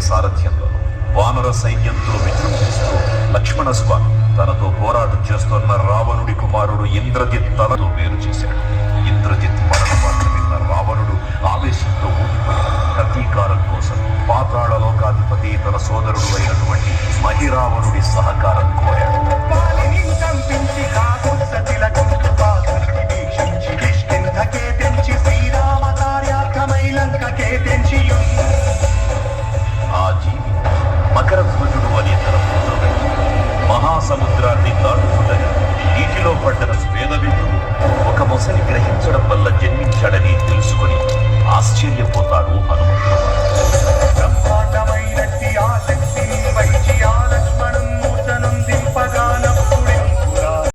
సారథ్యంలో వానర సైన్యంతో విజృంభిస్తూ లక్ష్మణస్వామి తనతో పోరాటం చేస్తున్న రావణుడి కుమారుడు ఇంద్రజిత్ తనతో వేరు చేశాడు. ఇంద్రజిత్ మరణ వార్త విన్న రావణుడు ఆవేశంతో ఊగిపోయాడు. ప్రతీకారం కోసం పాతాళ లోకాధిపతి తన సోదరుడు అయినటువంటి మహిరావణుడి సహకారం కోరాడు. ఆ జీవి మకర ధ్వజుడు అనే తన పుత్రుడు మహాసముద్రాన్ని దాటుతుండగా నీటిలో పడ్డ స్వేదవిందు ఒక మొసలి గ్రహించడం వల్ల జన్మించాడని తెలుసుకుని ఆశ్చర్యపోతాడు.